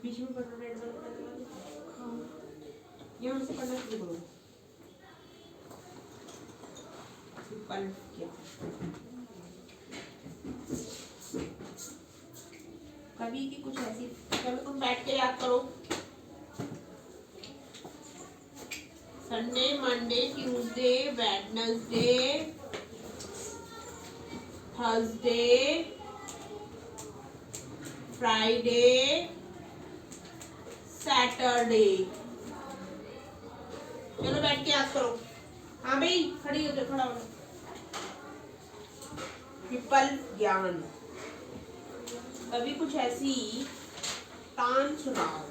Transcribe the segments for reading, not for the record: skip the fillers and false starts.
बीच में पढ़ना रेड वाले हाँ यहाँ से पढ़ना शुरू करो। विकल्प क्या कवि की कुछ ऐसी, चलो तुम बैठ के याद करो। Sunday, Monday, Tuesday, Wednesday, Thursday, Friday, Saturday. चलो बैठ के याद करो। हाँ भाई खड़ी हो जाओ, खड़ा हो जाओ। विकल्प ज्ञान कभी कुछ ऐसी तान सुनाओ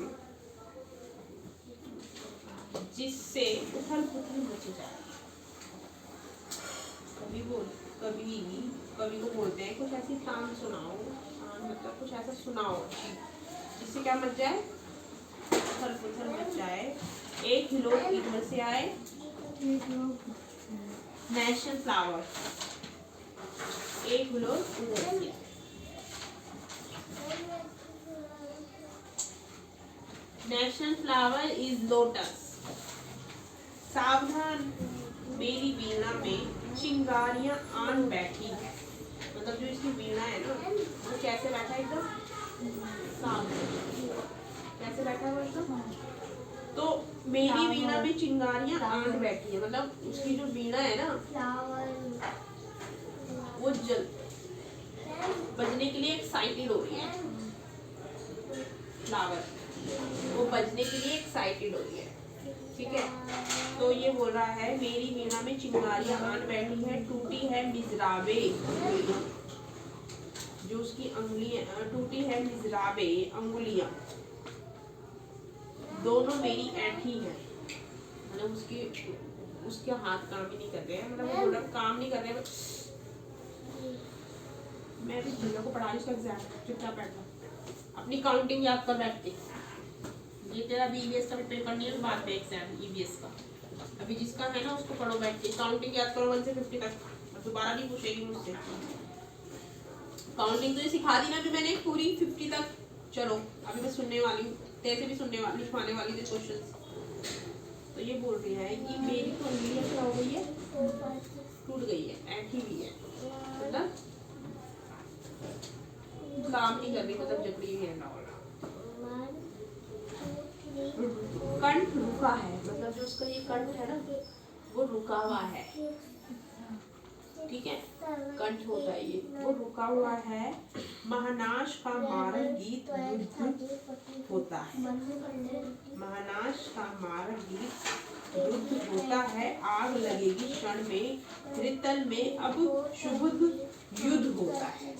जिससे उथल पुथल मच जाए। कवि को बोलते हैं कुछ ऐसी तान सुनाओ, तान मतलब कुछ ऐसा सुनाओ जिससे क्या मच जाए, उथल पुथल मच जाए। एक लोग इधर से आए, नेशनल फ्लावर, एक लोग उधर से आए। National flower is lotus. सावधान मेरी वीणा में चिंगारियां आन बैठी है। मतलब जो इसकी वीणा है ना वो कैसे बैठा है, एकदम सावधान कैसे बैठा है एकदम। तो मेरी वीणा में चिंगारियां आन बैठी है, मतलब उसकी जो वीणा है ना वो जल बजने के लिए एक्साइटेड हो रही है। फ्लावर वो बजने के लिए एक्साइटेड हो रही है, ठीक है। तो ये बोल रहा है मेरी वीणा में चिंगारियां आन बैठी है, टूटी है मिजराबे, जो उसकी अंगुलियां टूटी है, मिजराबे अंगुलियां दोनों मेरी ऐठी है। मतलब उसके हाथ काम ही नहीं कर रहे हैं, मतलब काम नहीं कर रहे हैं। मैं भी भैया को पढ़ा रही उसका एग्जाम, चुपचाप बैठा अपनी काउंटिंग याद कर बैठ के। ये तेरा अभी ईवीएस का प्रिपेयर करनी है, बाद में एग्जाम ईवीएस का। अभी जिसका है ना उसको पढ़ो बैठ के, काउंटिंग याद करो 1 से 50 तक, और दोबारा नहीं पूछेगी मुझसे। काउंटिंग तो ये सिखा दी ना अभी मैंने पूरी 50 तक। चलो अभी मैं सुनने वाली हूँ, तेरे से भी सुनने वाली, लिखवाने वाली थी क्वेश्चन। तो ये बोल रही है कि मेरी तो उंगलियां क्या हो गई है, टूट गई है, ऐठी हुई है, मतलब काम नहीं कर रही, मतलब जकड़ी हुई है ना। कंठ रुका है, मतलब जो उसका ये कंठ है ना वो रुका हुआ है, ठीक है। कंठ होता है ये, वो रुका हुआ है। महानाश का मारक गीत रुद्ध होता है, महानाश का मारक गीत रुद्ध होता है। आग लगेगी क्षण में, त्रितल में अब शुभ युद्ध होता है।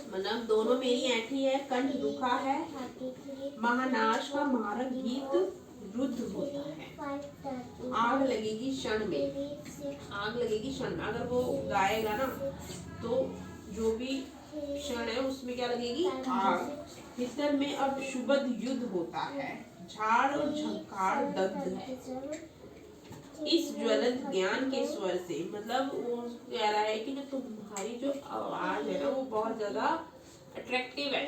मतलब दोनों मेरी ऐठी है, कंठ दुखा है, महानाश का मारक गीत रुद्ध होता है। आग लगेगी क्षण में, आग लगेगी क्षण में। अगर वो गाएगा ना तो जो भी क्षण है उसमें क्या लगेगी, आग। भीतर में अब शुभद युद्ध होता है, झाड़ और झंकार दग्ध है। इस ज्वलंत ज्ञान के स्वर से, मतलब वो कह रहा है कि जो तुम्हारी जो आवाज है ना वो बहुत ज्यादा अट्रैक्टिव है।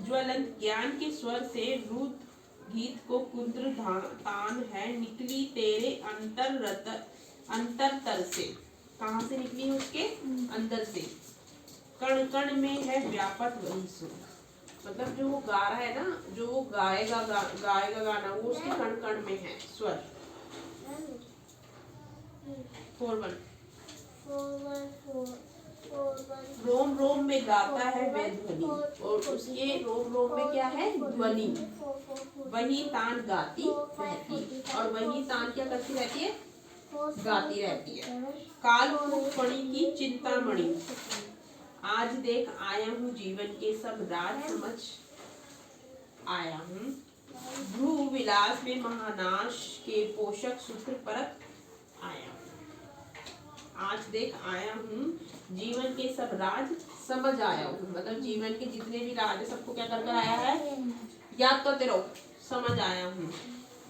ज्वलंत ज्ञान के स्वर से रुद्र गीत को कुंद्र तान है, निकली तेरे अंतर से। कहाँ से निकली है, उसके अंदर से। कण कण में है व्यापक वही सुर, मतलब जो वो गा रहा है ना, जो वो गाएगा गाना वो उसके कण कण में है स्वर। 4-1 रोम रोम में गाता है वह ध्वनि, और उसके रोम रोम में क्या है, ध्वनि। वही तान गाती रहती, और वही तान क्या करती रहती है, गाती रहती है। काल कूट फणी की चिंतामणि, आज देख आया हूँ जीवन के सब राज समझ आया हूँ। भ्रू विलास में महानाश के पोषक सूत्र परख आया हूँ। आज देख आया हूँ जीवन के सब राज समझ आया हूँ, मतलब जीवन के जितने भी राज है सबको क्या कर आया है, याद करते रहो, समझ आया हूँ।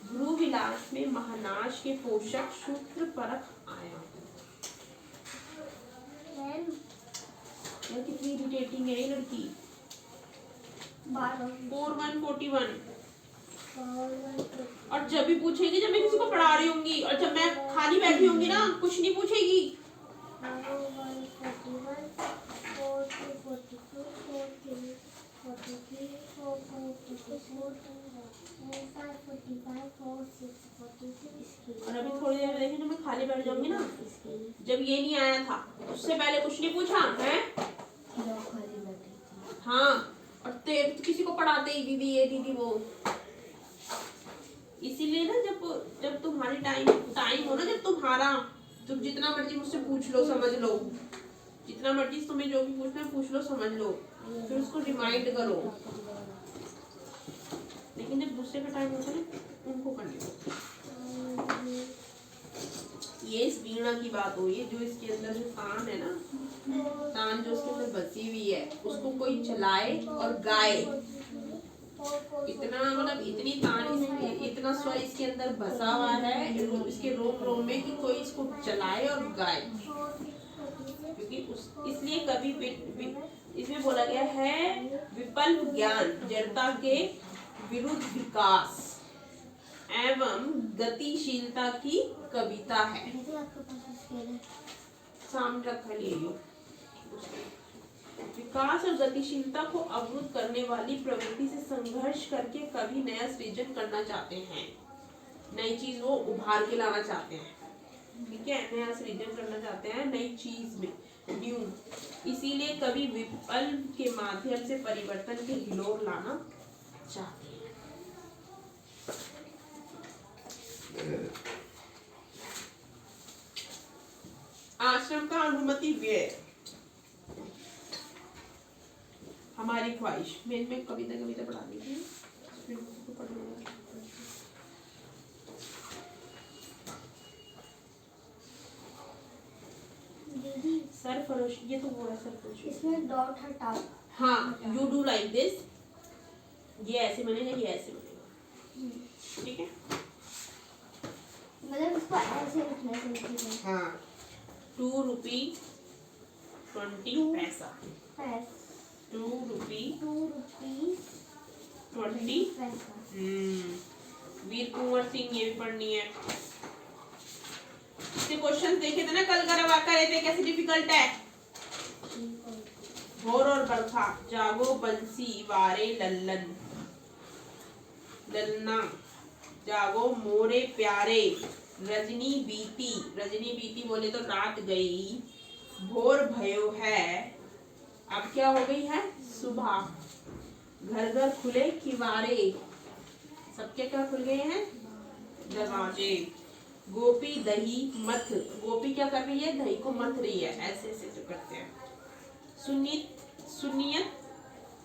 भ्रू विलास में महानाश के पोषक सूत्र परख आया हूँ। कितनी इरिटेटिंग है ये लड़की। 4141 और जब भी पूछेगी जब मैं किसी को पढ़ा रही होंगी, और जब मैं खाली बैठी होंगी ना कुछ नहीं पूछेगी। और अभी थोड़ी देर में देखिए जब मैं खाली बैठ जाऊंगी ना, जब ये नहीं आया था उससे पहले कुछ नहीं पूछा है। हाँ, और तो किसी को पढ़ाते ही दीदी ये दीदी वो। इसीलिए ना जब तुम्हारी टाइम हो ना, जब तुम्हारा, तुम जितना मर्जी मुझसे पूछ लो, समझ लो, जितना मर्जी तुम्हें जो भी पूछना है पूछ लो, समझ लो, फिर उसको रिमाइंड करो। लेकिन जब दूसरे का टाइम होता है ना उनको करने दो। ये इस वीणा की बात हो रही है, जो इसके अंदर जो तान है ना, तान जो उसके अंदर बसी हुई है, उसको कोई चलाए और गाए। इतना मतलब इतनी तान, इतना स्वर इसके अंदर बसा हुआ है इसके रोम रोम में, कि कोई इसको चलाए और गाए। क्योंकि इसलिए कभी इसमें बोला गया है विकल्प ज्ञान जड़ता के विरुद्ध विकास एवं गतिशीलता की कविता है। सामने रखा लिए विकास और गतिशीलता को अवरुद्ध करने वाली प्रवृत्ति से संघर्ष करके कभी नया सृजन करना चाहते हैं, नई चीज वो उभार के लाना चाहते हैं। ठीक है, नया सृजन करना चाहते हैं नई चीज में, न्यू। इसीलिए कभी विकल्प के माध्यम से परिवर्तन के हिलोर लाना चाहते हैं। आश्रम का अनुमति व्यय हमारी ख्वाहिश। मैं कविता पढ़ा दी थी, सरफरोश, ये तो वो है सरफरोश, इसमें डॉट हटाओ। हाँ, यू डू लाइक दिस, ये ऐसे बनेगा, ये ऐसे बनेगा। ठीक है, मतलब इसको ऐसे लिखना है। हाँ, 2 रुपी 20 पैसा, 2 रुपी 20 पैसा। वीर कुंवर सिंह, ये भी पढ़नी है। इससे क्वेश्चन देखे थे ना कल, करवा करे थे, कैसे डिफिकल्ट है। भोर और बरखा, जागो बंसी वारे लल्लन, ललना जागो मोरे प्यारे, रजनी बीती बोले तो रात गई, भोर भयो है, अब क्या हो गई है, सुबह, घर घर खुले किवारे, सबके क्या खुल गए हैं, दरवाजे, गोपी दही मथ, गोपी क्या कर रही है, दही को मथ रही है, ऐसे ऐसे जो करते हैं। सुनियत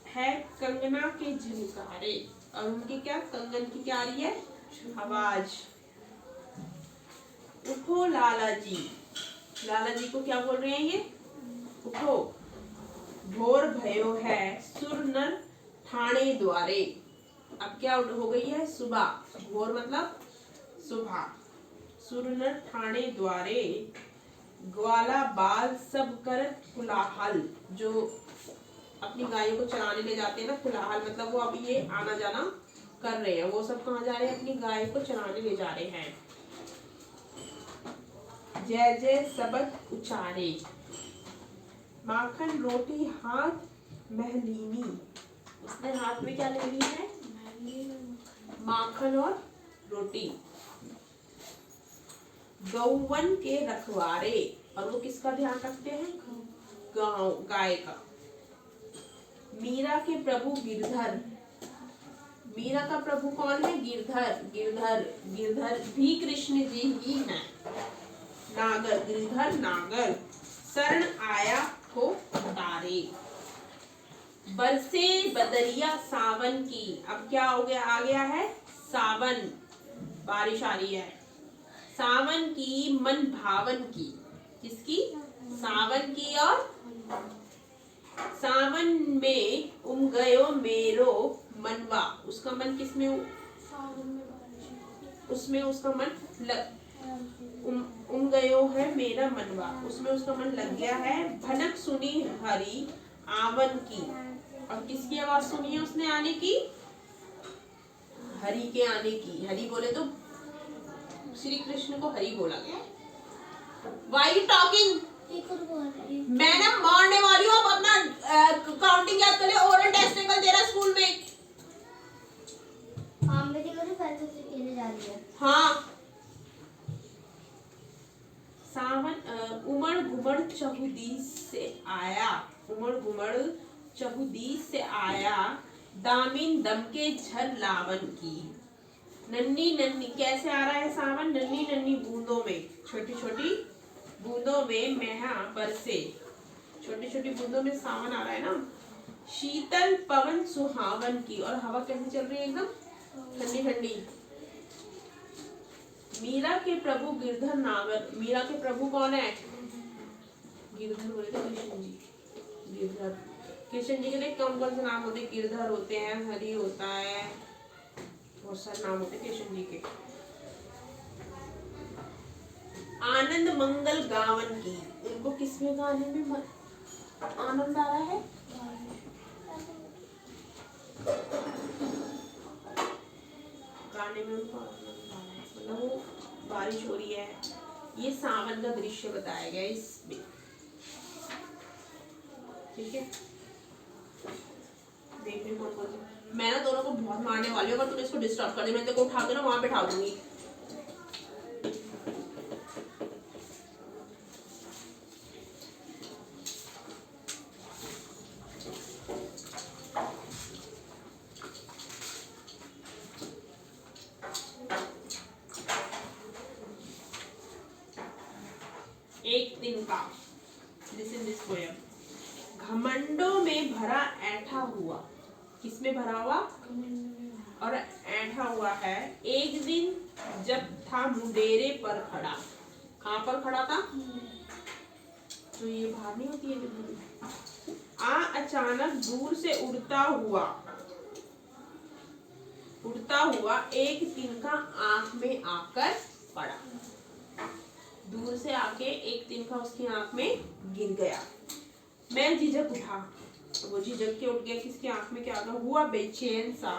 है कंगना के झनकारे, और उनके क्या, कंगन की क्या आ रही है, आवाज। उठो लाला जी को क्या बोल रहे हैं ये, उठो, भोर भयो है, सुर नर ठाणे द्वारे, अब क्या हो गई है, सुबह, भोर मतलब सुबह, सुर नर ठाणे द्वारे, ग्वाला बाल सब कर कुलाहल, जो अपनी गायों को चराने ले जाते हैं ना, कुलाहल मतलब वो अब ये आना जाना कर रहे हैं, वो सब कहाँ जा रहे हैं, अपनी गाय को चराने ले जा रहे हैं। जय जय सबक उचारे, माखन रोटी हाथ महलीनी, उसने हाथ में क्या ले ली है, माखन और रोटी। गौवन के रखवारे, और वो किसका ध्यान रखते हैं, गाय का। मीरा के प्रभु गिरधर, मीरा का प्रभु कौन है, गिरधर भी कृष्ण जी ही हैं। नागर, गिरधर नागर शरण आया हो तारे। बरसे बदरिया सावन की, अब क्या हो गया, आ गया है सावन, बारिश आ रही है। सावन की मन भावन की, किसकी, सावन की। और सावन में गयो मेरो मनवा, उसका मन किसमें, उसमें उसका मन गयो है मेरा मनवा, उसमें उसका मन लग गया है। भनक सुनी हरि आवन की, और किसकी आवाज सुनी है उसने आने की, हरि के आने की। हरि बोले तो श्री कृष्ण को हरि बोला गया। Why you talking? मैं ना मारने वाली हूँ। अब अपना काउंटिंग याद कर ले। ओरल टेस्ट निकल दे रहा स्कूल में। हाँ मेरी को पहले से खेलने जा रही है। हाँ सावन उमड़ घुमड़ चहुदीस से आया, उमड़ घुमड़ चहुदीस से आया, दामिन दम के झर लावन की। नन्ही नन्ही, कैसे आ रहा है सावन, नन्ही नन्ही बूंदों में, छोटी छोटी बूंदों में मेहा बरसे, छोटी छोटी बूंदों में सावन आ रहा है ना। शीतल पवन सुहावन की, और हवा कैसे चल रही है, एकदम ठंडी ठंडी। मीरा के प्रभु गिरधर नागर, मीरा के प्रभु कौन है, गिरधर बोले थे कृष्ण जी, गिरधर। कृष्ण जी के कौन कौन से नाम होते हैं, गिरधर होते हैं, हरि होता है, बहुत सारे नाम होते हैं कृष्ण जी के। आनंद मंगल गावन की, इनको किसमें गाने में आनंद आ रहा है, गाने में उनको आनंद आ रहा है, मतलब वो बारिश हो रही है। ये सावन का दृश्य बताया गया इसमें, ठीक है। देखने कौन कौन से, मैं ना दोनों को बहुत मारने वाली हूँ, अगर तुम इसको डिस्टर्ब कर दे मैं तेरे को उठा के ना वहां बैठा दूंगी। एक दिन का, लिसन दिस पोएम। घमंडों में भरा ऐठा हुआ, किसमें भरा हुआ, और ऐठा हुआ है। एक दिन जब था मुंडेरे पर खड़ा, कहाँ पर खड़ा था, तो ये बाहर नहीं होती है। आ अचानक दूर से उड़ता हुआ एक तिनका आंख में आकर पड़ा, दूर से आके एक तिनका उसकी आंख में गिर गया। मैं झिझक उठा, वो झिझक के उठ गया, किसकी आंख में क्या हुआ, बेचैन सा,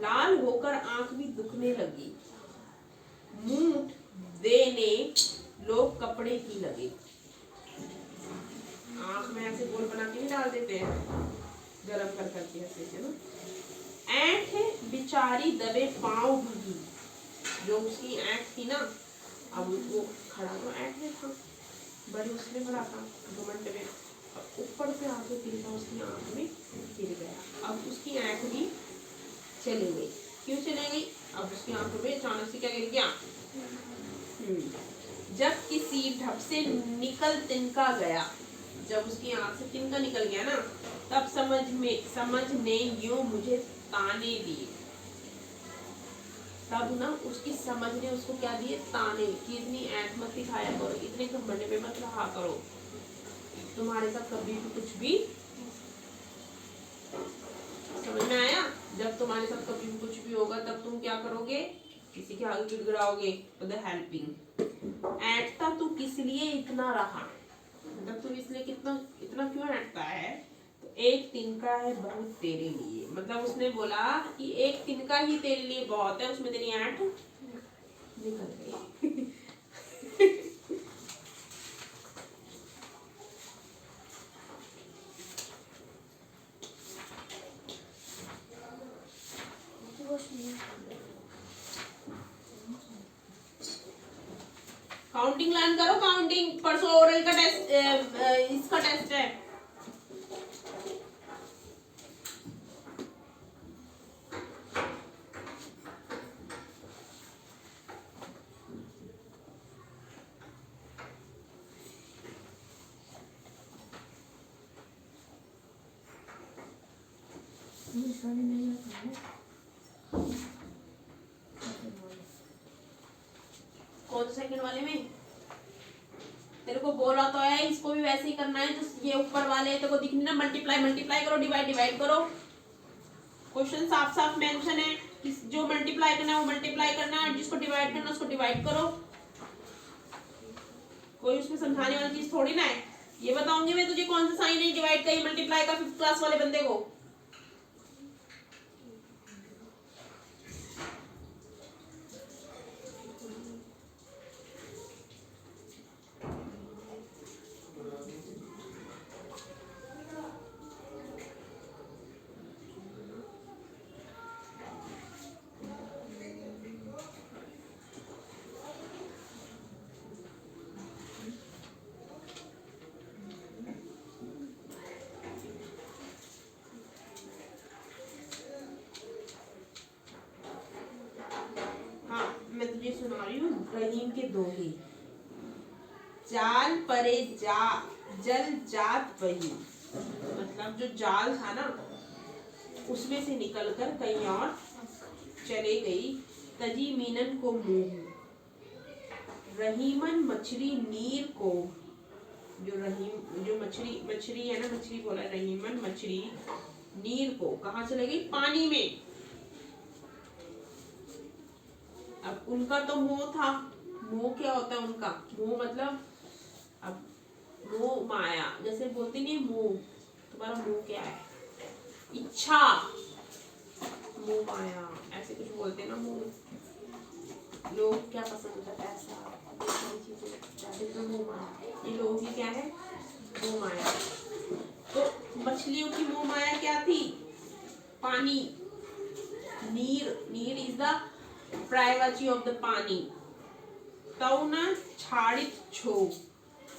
लाल होकर आंख भी दुखने लगी, मूठ देने लोग कपड़े की लगे। आंख में ऐसे गोल बना के नहीं डाल देते हैं, गरम कर करके ऐसे, है ना। ऐंठ बिचारी दबे पांव भगी, जो उसकी ऐंठ थी ना, अब वो खड़ा तो ऐंठ में था, बड़ी उसमें बड़ा था घमंड में, ऊपर से आके तिनका उसकी आंख में गिर गया। अब उसकी आंख भी चली गई, क्यों चली गई, अब उसकी आंख में अचानक से क्या गिर गया। जब किसी ढप से निकल तिनका गया, जब उसकी आंख से तिनका निकल गया ना, तब समझ ने यूं मुझे ताने दिए, तब ना उसकी समझ ने उसको क्या दिए, ताने, कि इतनी ऐंठ मत दिखाया करो, इतने घमंड में मत रहा करो, तुम्हारे साथ कभी भी कुछ भी, समझ में आया, जब तुम्हारे साथ कभी भी कुछ भी होगा तब तुम क्या करोगे, किसी के आगे गिड़गिड़ाओगे, तो द हेल्पिंग। ऐंठता तू किस लिए इतना रहा, मतलब तू इसलिए इतना क्यों ऐंठता है, तो एक तिनका है बहुत तेरे लिए, मतलब उसने बोला कि एक तिनका ही तेरे लिए बहुत है, उसमें तेरी ऐंठ निकल गई। काउंटिंग लर्न करो, काउंटिंग परसों ओरल का टेस्ट, इसका टेस्ट है। कौन से सेकंड वाले में? तेरे को बोला तो है इसको भी वैसे ही करना है जो ये ऊपर वाले तेरे को दिखने ना, मल्टीप्लाई मल्टीप्लाई करो, डिवाइड डिवाइड करो। क्वेश्चन साफ साफ मेंशन है कि जो मल्टीप्लाई करना है वो मल्टीप्लाई करना है और जिसको डिवाइड करना है उसको डिवाइड करो। कोई उसमें समझाने वाली चीज थोड़ी ना है। ये बताऊंगी मैं तुझे कौन सा साइन है डिवाइड का, ये मल्टीप्लाई का 5th क्लास वाले बंदे को। मैं तुझे सुना रही हूँ रहीम के दोहे। जाल परे जा जल जात वही, मतलब जो जाल था ना उसमें से निकलकर कहीं और चले गई। तजी मीनन को मुंह, रहीमन मछली नीर को, जो मछली है ना, मछली बोला रहीमन मछली नीर को, कहाँ चले गई? पानी में। अब उनका तो मोह था। मोह क्या होता है उनका? मोह मतलब अब मोह माया, जैसे बोलते नहीं मोह, तुम्हारा मोह क्या है? इच्छा, मोह माया ऐसे कुछ बोलते ना। मोह लोग क्या पसंद करता है? पैसा, मोह माया, ये लोग ही क्या है? मोह माया। तो मछलियों की मोह माया क्या थी? पानी। नीर is the privacy of the पानी। तो ना छाड़ित छो,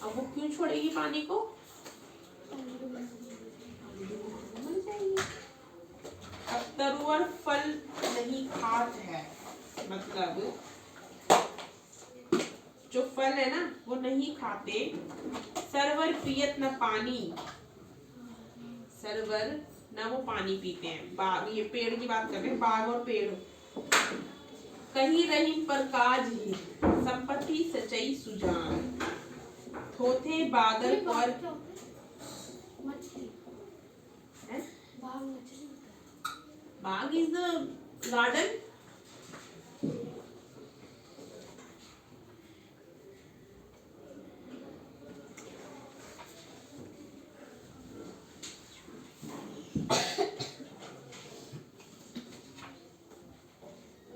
अब वो क्यों छोड़ेगी पानी को? अब तरुवर फल नहीं खात है, मतलब जो फल है ना वो नहीं खाते। सरवर पियत न पानी, सरवर ना वो पानी पीते हैं। बाग, ये पेड़ की बात कर रहे हैं, बाग और पेड़। कहीं रहीम पर काज ही, संपत्ति सचई सुजान, थोथे बादल पर बाग इज द गार्डन।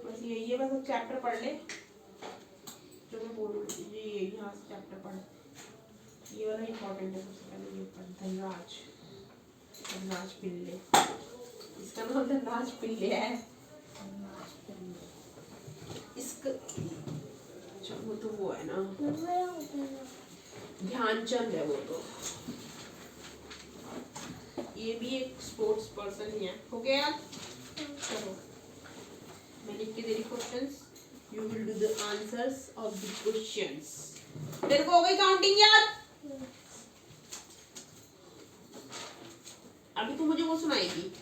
बस ये बस चैप्टर पढ़ ले जो मैं बोलूँ। ये यहाँ से चैप्टर पढ़, ये वाला इम्पोर्टेंट है। सबसे पहले ये पढ़, धनराज पिल्ले, इसका नाम धनराज पिल्ले है। इसका वो तो वो है ना, ध्यानचंद है वो तो। ये भी एक स्पोर्ट्स पर्सन ही है। हो गया? चलो मैं लिख के दे रही questions, you will do the answers of the questions. तेरे को हो गई काउंटिंग याद? अभी तो मुझे वो सुनाएगी।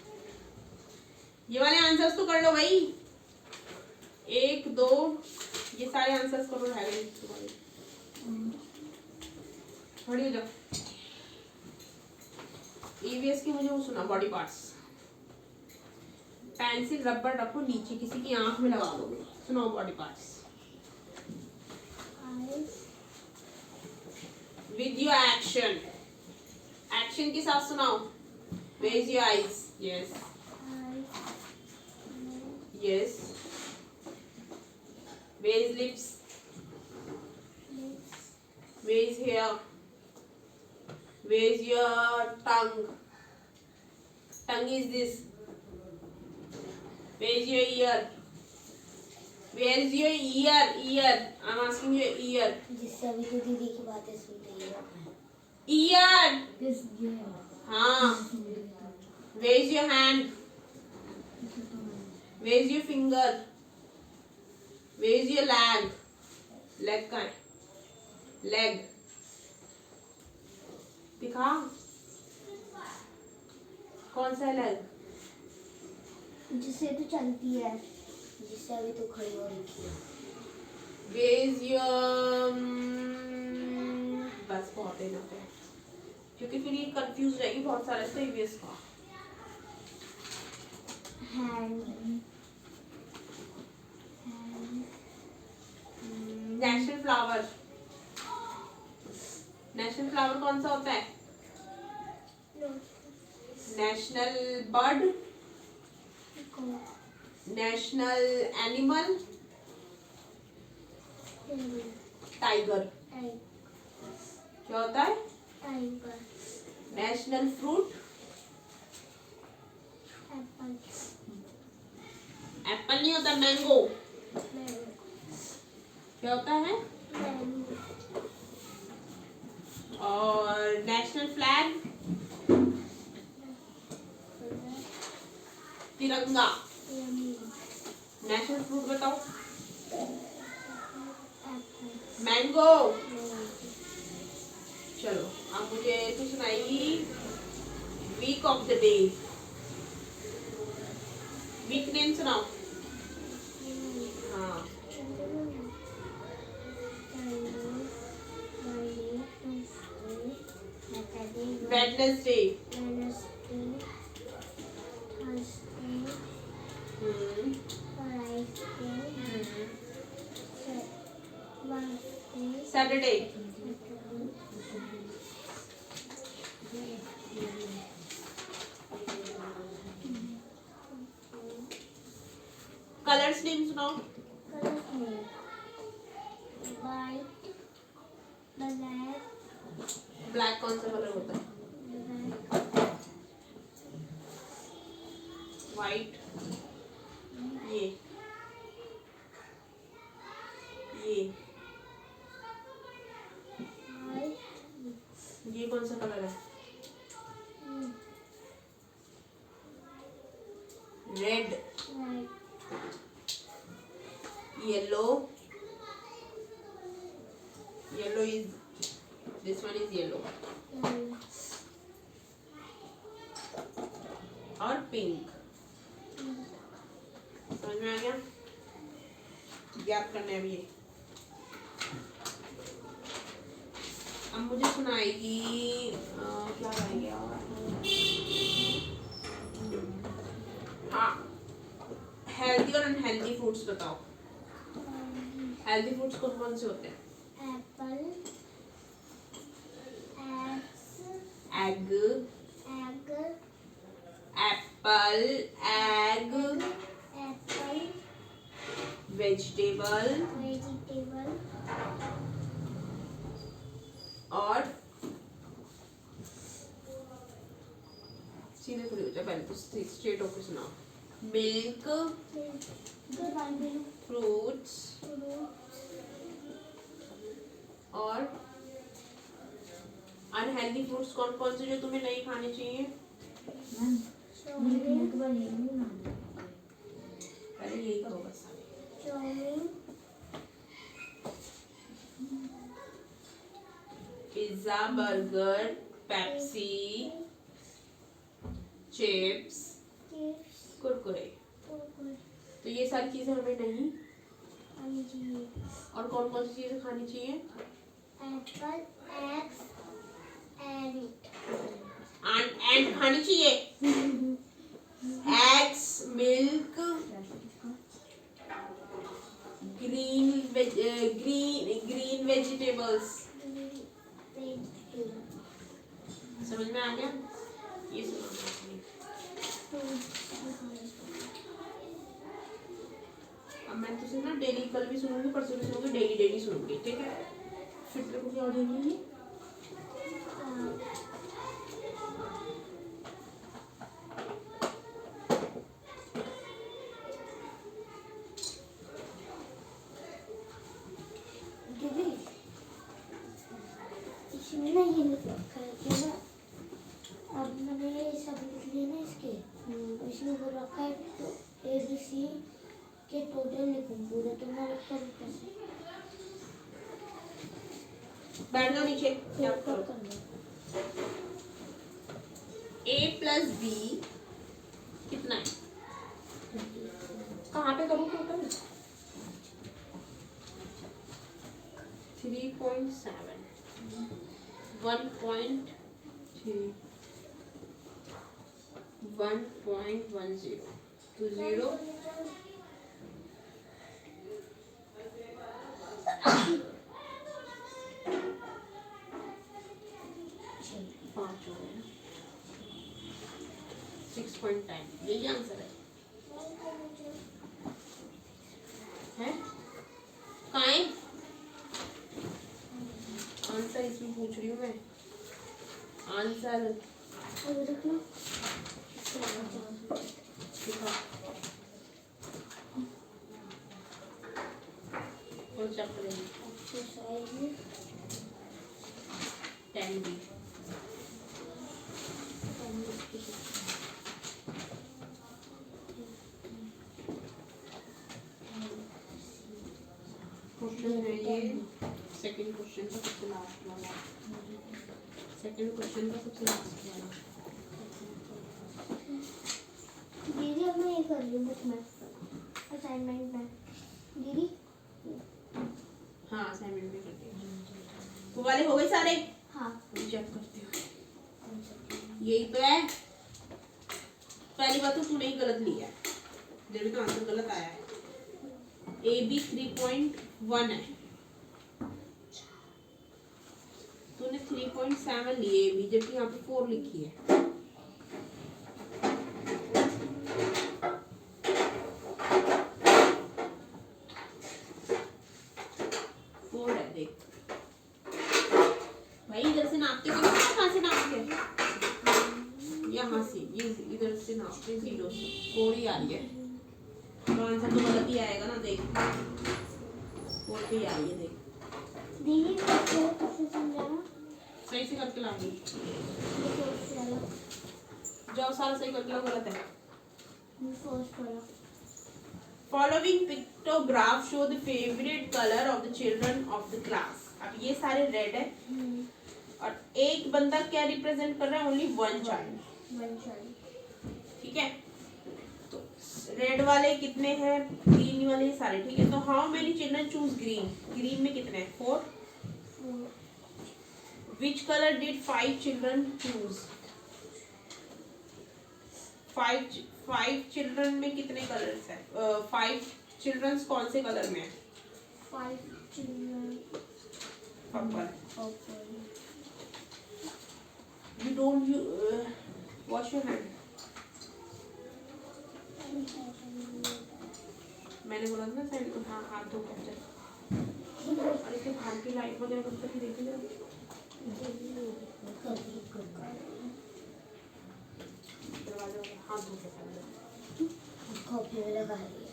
ये वाले आंसर्स तो कर लो भाई, 1 2 ये सारे आंसर्स करो। खड़ी हो जाओ। ईवीएस की मुझे वो सुना, बॉडी पार्ट्स। पेंसिल रबर रखो नीचे, किसी की आंख में लगा दोगे। सुनाओ body parts with your action. Action के साथ सुनाओ। Raise your eyes. Yes. Yes. Where is lips? Where is hair? Where is your tongue? Tongue is this. Where is your ear? Where is your ear? Ear. I'm asking you ear. जिससे अभी तो दीदी की बातें सुन रही है। Ear. हाँ. Where is your hand? Where is your finger? Where is your leg? Leg का है. Leg. दिखा. कौन सा leg? जिससे तो चलती है, जिससे अभी तो खड़ी हो रही है। बेजियम, बस बहुत है ना, क्योंकि फिर ये कंफ्यूज रहेगी बहुत सारे से ईवीएस का। नेशनल फ्लावर, नेशनल फ्लावर कौन सा होता है? National bird, national animal, tiger. क्या होता है? Tiger. National fruit, apple. Apple नहीं होता, मैंगो। क्या होता है? और नेशनल फ्लैग, तिरंगा। नेशनल फ्रूट बताओ। मैंगो। चलो अब मुझे तो सुनाइए week of the day. Week name सुनाओ। हाँ, वेडनेसडे, सैटरडे। कलर्स नेम सुनाओ। White, black. ब्लैक कौन सा कलर होता है? वाइट, ये ये कौन सा कलर है? Red, yellow, yellow is this one is yellow, और पिंक। समझ में आ गया? याद करने अब ये। अब मुझे सुनाएगी क्या गाएंगे और? हाँ, हेल्दी और अनहेल्दी फूड्स बताओ। हेल्दी फूड्स कौन कौन से होते हैं? Apple, egg, egg, Apple, egg, Apple, vegetable vegetable, और सीधे खड़ी हो जाए, पहले तो स्ट्रेट होकर सुनाओ। मिल्क, फ्रूट्स और अनहेल्दी फूड्स कौन कौन से जो तुम्हें नहीं खाने चाहिए? पहले यही करो बस। Pizza, burger, Pepsi, chips, Kurkure. तो ये सारी चीजें हमें नहीं। और कौन कौन सी चीजें खानी चाहिए? एप्पल, एग्स, एंड खानी चाहिए। Eggs, milk, green vegetables. समझ में आ गया? ये सुनो। अब मैं तुझसे ना डेली, कल भी सुनूंगी, परसों भी सुनूंगी, डेली डेली सुनूंगी, ठीक है? फिर तेरे को क्या हो जाएगी? इसमें ना ये लिख रखा है क्या ना, अब मैंने ये सब लिख लिए ना इसके, इसमें वो रखा है तो ABC के टोटल लिखूं पूरा, तो मैं लिखकर कैसे? बैठ जाओ नीचे, क्या कर करो? करना A plus B कितना है? कहाँ पे करूँ टोटल? 3.7 1.3 1.10 to 0 5 हो गया 6.10 यही आंसर है कहाँ है आंसर इसमें पूछ रही हूँ मैं आंसर और चेक करेंगे 10B क्वेश्चन है ये सेकंड क्वेश्चन का सबसे लास्ट वाला सेकंड क्वेश्चन का सबसे लास्ट वाला दीदी अब मैं ये कर रही हूँ बुक में असाइनमेंट में दीदी हाँ असाइनमेंट भी करते हैं वो वाले हो गए सारे हाँ चेक करते हो यही तो है पहली बात तो तूने ही गलत लिया है जब भी तो आंसर गलत आया है AB 3.1 है तूने 3.7 लिए AB जबकि यहाँ पे 4 लिखी है यहाँ से ये इधर से नापते 0 से 4 ही आ रही है तो आंसर तो गलत ही आएगा ना देख 4 पे ही आ रही है देख दीदी कैसे समझाना सही से करके लाऊंगी जाओ सारा सही करके लाओ गलत है following pictograph show the favourite colour of the children of the class अब ये सारे रेड है और एक बंदा क्या रिप्रेजेंट कर रहा है ओनली वन चाइल्ड ठीक है तो रेड वाले कितने हैं ग्रीन वाले सारे ठीक है तो how many children choose green green में कितने हैं 4 which colour did 5 children choose 5 children में कितने कलर्स हैं 5 चिल्ड्रन कौन से कलर में है 5 children purple you don't wash your hand मैंने बोला था ना साइड हाँ हाथ धो के और इसके बाहर की लाइट वगैरह कब तक देखी जरा दरवाजा हाथ धो के कॉपी लगा रही है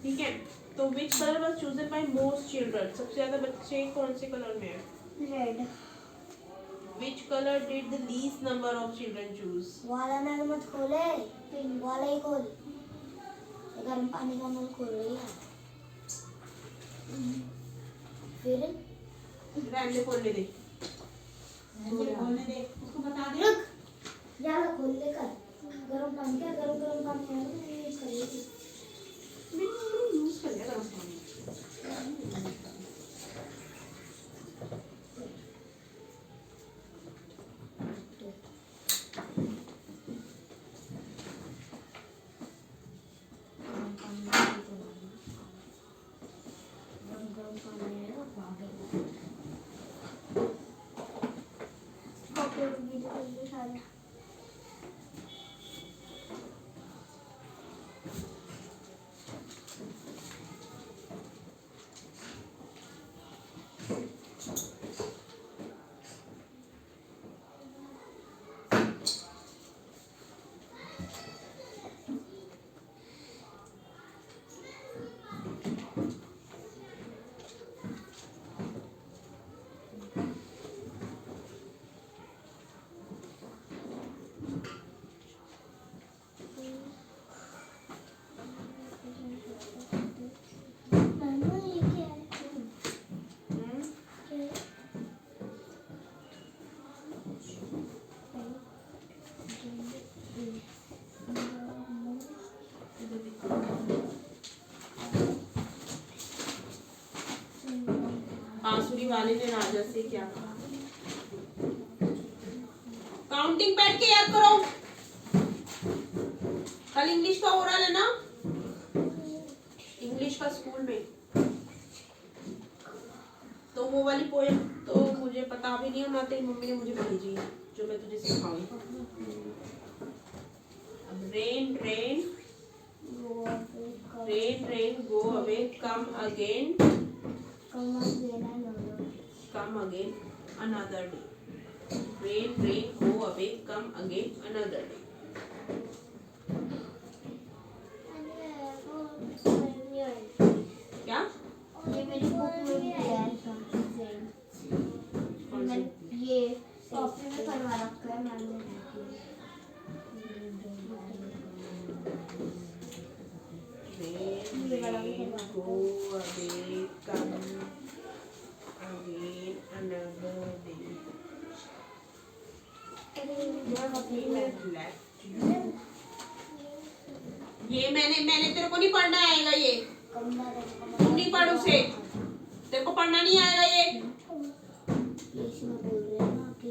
ठीक है तो which color was chosen by most children सबसे ज्यादा बच्चे कौन से कलर में है red which color did the least number of children choose वाला नल मत खोले पिंक वाला ही खोल गर्म पानी का नल खोल रही है फिर रहने खोलने दे उसको बता दे रुक ज्यादा खोल ले कर गर्म पानी क्या गर्म पानी है यूज करेगी मैं यूज कर लिया गर्म पानी बांसुरी वाले ने राजा से क्या कहा? काउंटिंग बैठ के याद करो, कल इंग्लिश का ओरल है ना, इंग्लिश का स्कूल में, तो वो वाली पोएम तो मुझे पता भी नहीं होना, तेरी मम्मी ने मुझे भेजी है जो मैं तुझे सिखाऊंगी। अब rain rain rain rain go away come again another day. Rain rain go away come again another day. क्या? ये मेरी बुक में भी है, ये कॉपी में करवा रखा है मैंने। Rain go away come again another day. ये मैंने तेरे को नहीं पढ़ना आएगा, ये तुम नहीं पढ़ उसे, तेरे को पढ़ना नहीं आएगा ये। इसमें बोल रहे हैं ना कि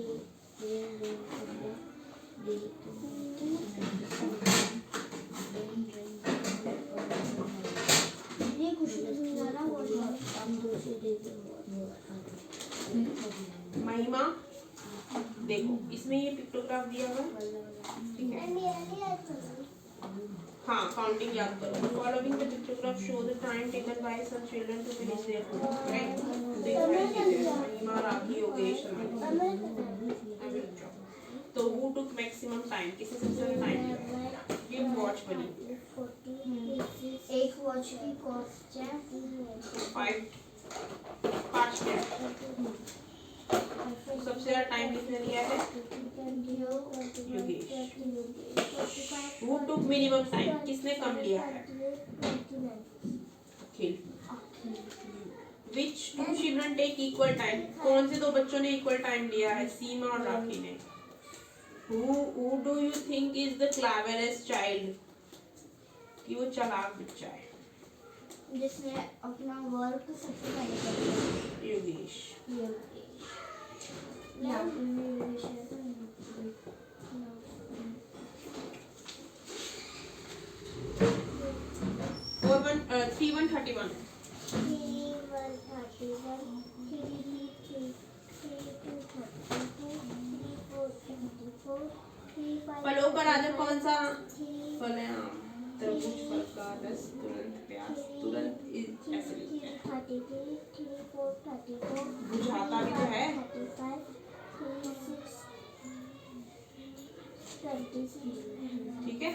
ये कुछ नहीं आ रहा, वो हम दूसरे देते महिमा देखो, इसमें ये पिक्टोग्राफ दिया हुआ है, ठीक है। हाँ, काउंटिंग याद करो। Following the pictograph show the time taken by some children to finish their homework, right? Mahima, Rakhi, Yogesh, तो who took maximum time? किसने सबसे ज्यादा टाइम लिया? ये वॉच बनी, एक वॉच की कॉस्ट है 5 मिनट। सबसे ज्यादा टाइम किसने लिया है? Yogesh. Who took minimum time? किसने कम लिया है? अखिल। Which two children take equal time? कौन से दो बच्चों ने इक्वल टाइम लिया है? सीमा और राखी ने। Who do you think is the cleverest child? कि वो चालाक बच्चा है। जिसने अपना वर्क सबसे पहले किया। योगेश। फलों का राजा कौन सा फल है? आम। तरबूज फल का रस तुरंत प्यास तुरंत ऐसे लिखते हैं। बुझाता भी तो है। ठीक है।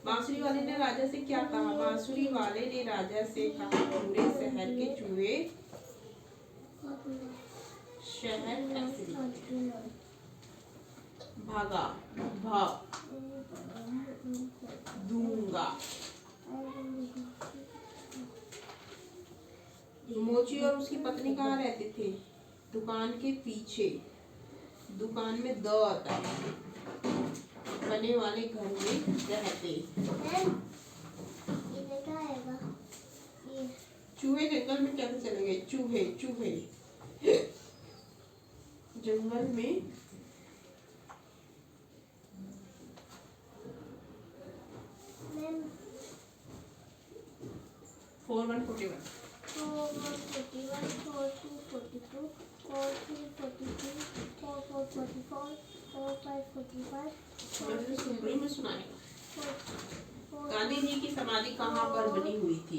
बांसुरी वाले ने राजा से क्या कहा? बांसुरी वाले ने राजा से कहा, पूरे शहर के चूहे शहर ऐसे भागा दूंगा। मोची और उसकी पत्नी कहाँ रहते थे? दुकान के पीछे। दुकान में द आता है, बने वाले घर में रहते। चूहे जंगल में कैसे चले गए? चूहे जंगल में गांधी जी की समाधि कहाँ पर बनी हुई थी?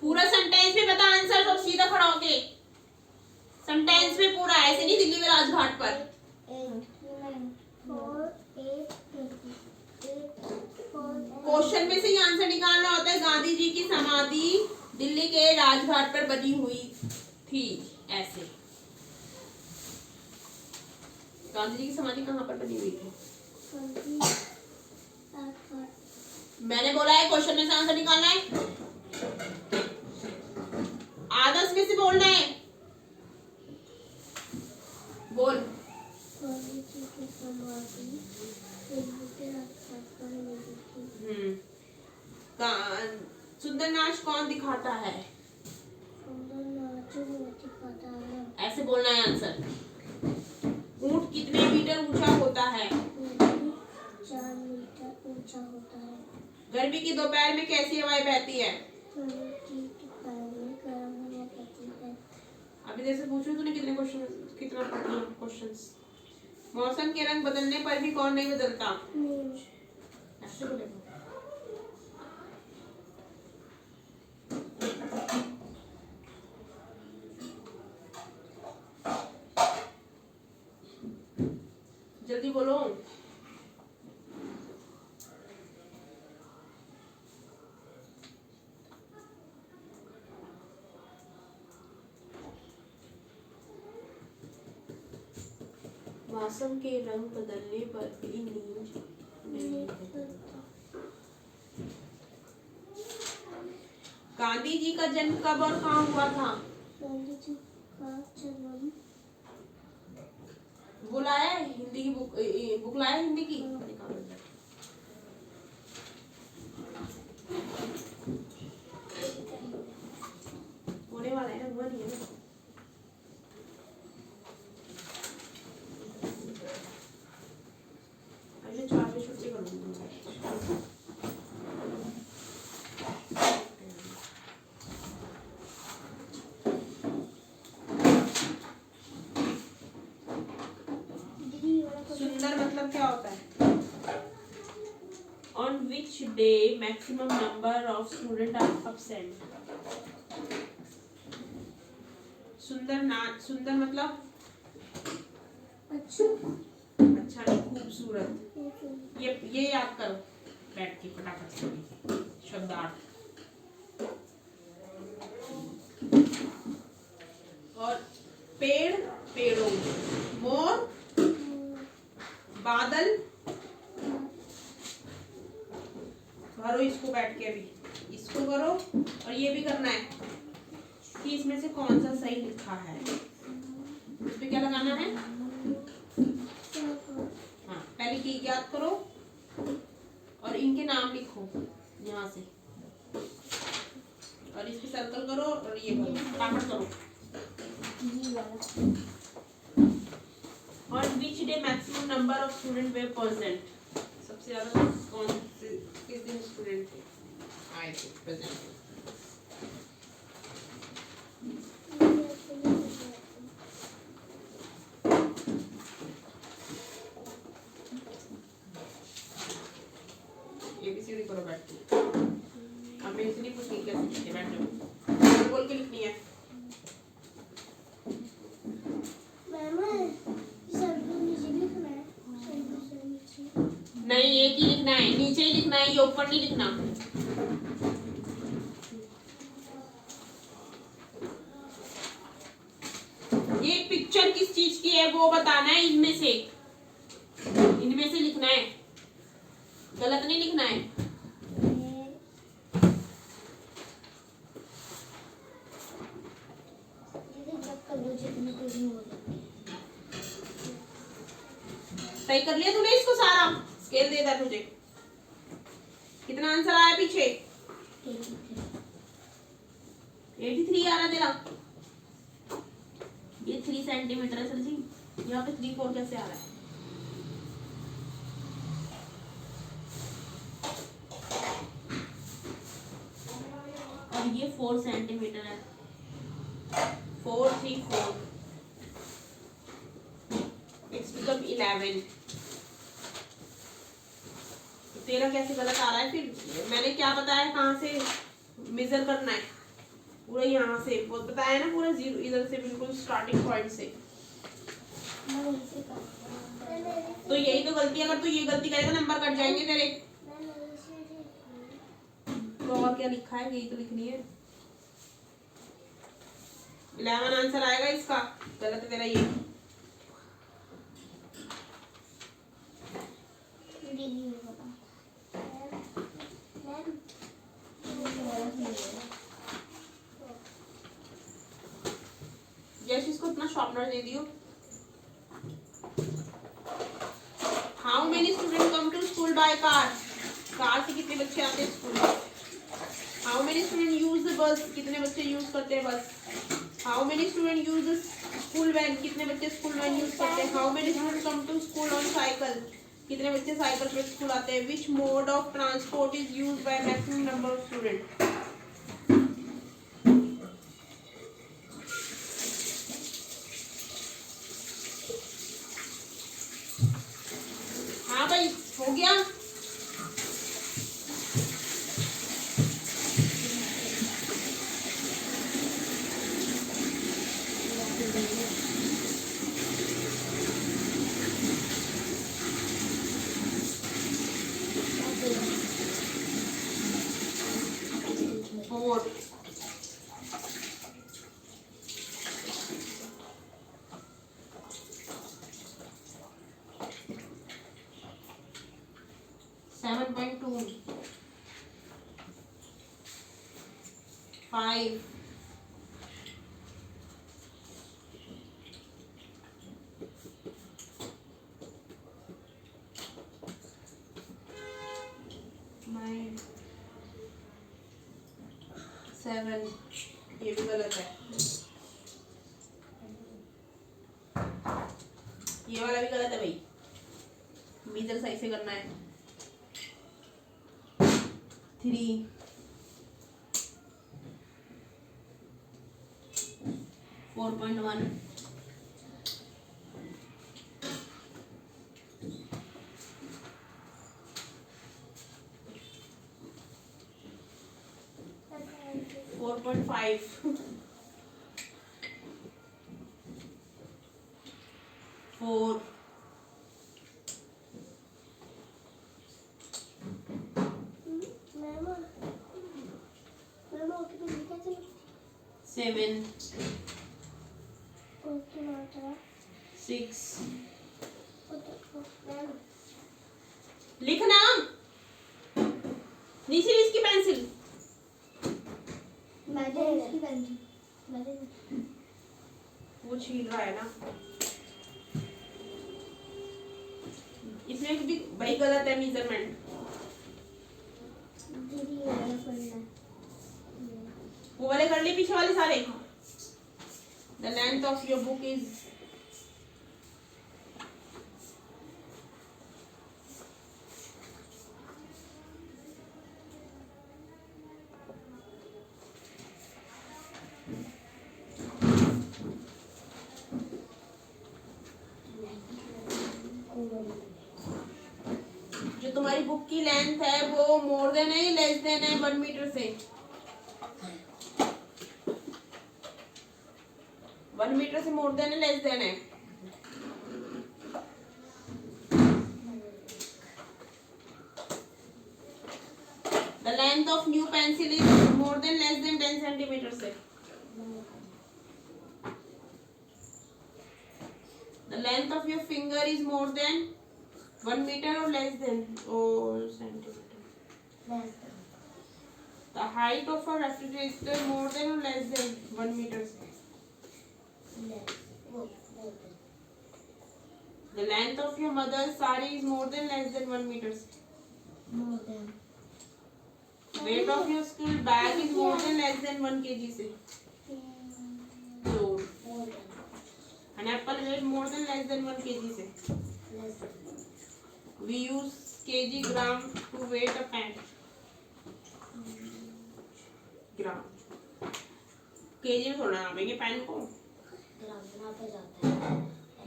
पूरा सेंटेंस में बता आंसर, सब सीधा खड़ा होके सेंटेंस में पूरा, ऐसे नहीं दिल्ली में राजघाट पर। क्वेश्चन में से ही आंसर निकालना होता है। गांधी जी की समाधि दिल्ली के राजघाट पर बनी हुई थी, ऐसे। गांधी जी की समाधि कहाँ पर बनी हुई थी? मैंने बोला है क्वेश्चन में से आंसर निकालना है, आदर्श में से बोलना है। बोल। सुंदर नाच कौन दिखाता है? सुंदर नाच वो दिखाता है। ऐसे बोलना है आंसर। ऊंट कितने मीटर ऊंचा होता है? 4 मीटर ऊंचा होता है। गर्मी की दोपहर में कैसी हवाएं बहती है? गर्मी की दोपहर में गर्म हवा बहती है। अभी जैसे पूछूं तूने कितना पढ़ लिया क्वेश्चंस? मौसम के रंग बदलने पर भी कौन नहीं बदलता? ऐसे बोलेगा। जल्दी बोलो। मौसम के रंग बदलने पर भी नींद नहीं बदलता। गांधी जी का जन्म कब और कहाँ हुआ था? गांधी जी का जन्म बुलाया है हिंदी की बुक लाया है हिंदी की? होने वाला है ना, हुआ नहीं है ना। अभी 4 बजे छुट्टी कर दूंगी। सुंदर मतलब क्या होता है? On which day maximum number of students are absent? सुंदर मतलब अच्छा नहीं, खूबसूरत। ये याद करो बैठ के फटाफट से शब्दार्थ। और पेड़ पेड़ों, मोर बादल। करो इसको बैठ के, अभी इसको करो और ये भी करना है कि इसमें से कौन सा सही लिखा है। इस पे क्या लगाना है? हाँ, पहले की याद करो और इनके नाम लिखो यहाँ से, और इस पे सर्कल करो और ये करो, फटाफट करो। On which day maximum number of students were present? सबसे ज्यादा किस दिन स्टूडेंट आए थे प्रेजेंट? ABCD करो बैठ के। अब मैं इसलिए कुछ नहीं कर सकती, बैठ जाओ, बोल के लिखनी है। नहीं, एक ही लिखना है, नीचे ही लिखना है, ये ऊपर नहीं लिखना। ये पिक्चर किस चीज की है वो बताना है, इनमें से लिखना है, गलत नहीं लिखना है। सही कर लिया तूने इसको सारा? स्केल दे दे तुझे। कितना आंसर आया पीछे? 83 आ रहा तेरा। ये 3 सेंटीमीटर है सर जी, यहाँ पे 3 4 कैसे आ रहा है? और ये 4 सेंटीमीटर है, 4 3 4, इट्स बिकम 11। तेरा कैसे गलत आ रहा है? फिर मैंने क्या बताया कहाँ से मेजर करना है? पूरा यहाँ से बताया ना, पूरा जीरो इधर से बिल्कुल स्टार्टिंग पॉइंट से। तो यही तो गलती, अगर तू ये गलती करेगा नंबर कट जाएंगे तेरे। तो और क्या लिखा है? यही तो लिखनी है। 11 आंसर आएगा इसका, गलत है तेरा ये। जैसे इसको इतना शॉर्पनर दे दियो। How many student come to school by car? Car से कितने बच्चे आते हैं स्कूल में? How many student use the bus, कितने बच्चे यूज करते हैं bus. How many student use the school van, कितने बच्चे स्कूल वैन यूज करते हैं। How many student come to school on cycle, कितने बच्चे साइकिल पर स्कूल आते हैं। Which mode of transport is use by maximum number of student. हाँ भाई हो गया। फोर 7.2 5 9 7, ये भी गलत है, ये वाला भी गलत है भाई, मीटर सही से करना है। 3 4.1 4.5 4 7 6 लिखना नीचे इसकी पेंसिल। वो छील रहा है ना, इसमें भी भाई गलत है मेजरमेंट। वो वाले कर लिए पीछे वाले सारे। The length of your book is जो तुम्हारी बुक की लेंथ है वो मोर देन है लेस देन है 1 मीटर से। 1 मीटर से मोर देन है लेस देन है। The length of new pencil is more than less than 10 centimetre से। The length of your finger is more than 1 meter or less than or centimeter. The height of a refrigerator more than or less than 1 meter. The length of your mother's sari is more than less than 1 meter. More than. Weight of your school bag is more than less than 1 kg से. So, an apple weight more than less than 1 kg से. We use kg gram to weight a pen. Gram kg में थोड़ा नापेंगे pen को, ग्राम नापा जाता है।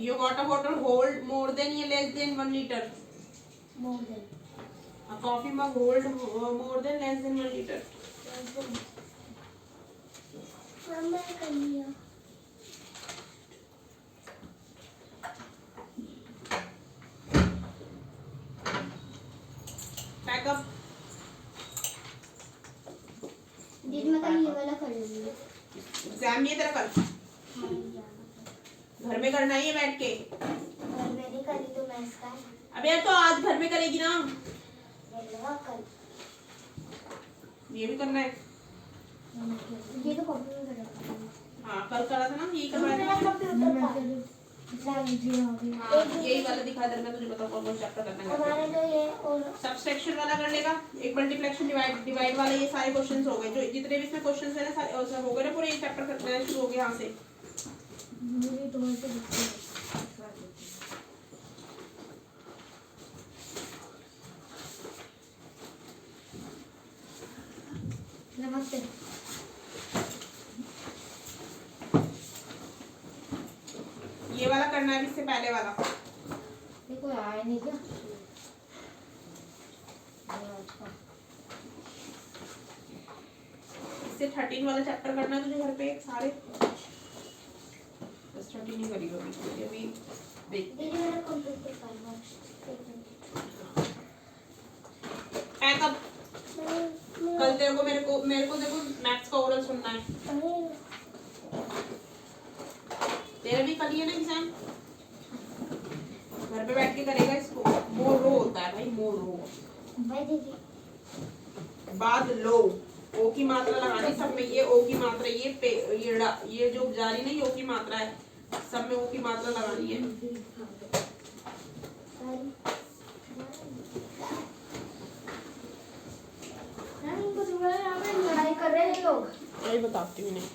Your water bottle hold more than या less than 1 liter. More than. A coffee mug hold more than less than 1 liter. मम्मा कर लिया। Pack up. दीदी मैं कल ये वाला कर लूँगी। एग्जाम ये तेरा कल घर में करना ही है बैठ के। घर में नहीं करी तो मैं इसका अबे यार तो आज घर में करेगी ना, कल ये भी करना है। ये तो कॉपी में करा। हाँ कल करा था ना, यही करवाया था। कंप्यूटर का जी हो गया। हाँ यही वाला दिखा दे, मैं तुझे बताऊँ कौन कौन चैप्टर करना है। हमारे जो ये और सब्सट्रैक्शन वाला कर लेगा, एक मल्टीप्लिकेशन डिवाइड वाला, ये सारे क्वेश्चंस हो गए जो जितने भी इसमें क्वेश्चंस है ना सारे सब हो गए ना पूरे, एक चैप्टर करना शुरू हो गया यहाँ से। मेरी तो ऐसे दिखती है। नमस्ते। ये वाला करना है इससे पहले वाला। देखो आया नहीं क्या? इससे 13 वाला चैप्टर करना है तुझे घर पे एक सारे, बस 13 ही करी होगी ये भी देख। दीदी मेरा कंप्यूटर फाइल है कब कल तेरे को मेरे को देखो मैथ्स का ओरल सुनना है, तेरा भी कल ही है ना एग्जाम, घर पे बैठ के करेगा इसको। मोरो होता है भाई, मोरो। भाई दीदी बाद लो, ओ की मात्रा लगानी सब में, ये ओ की मात्रा, ये जो जा रही ना ये ओ की मात्रा है, सब में ओ की मात्रा लगानी है। लड़ाई कर रहे हैं लोग। वही बताती हूँ नहीं।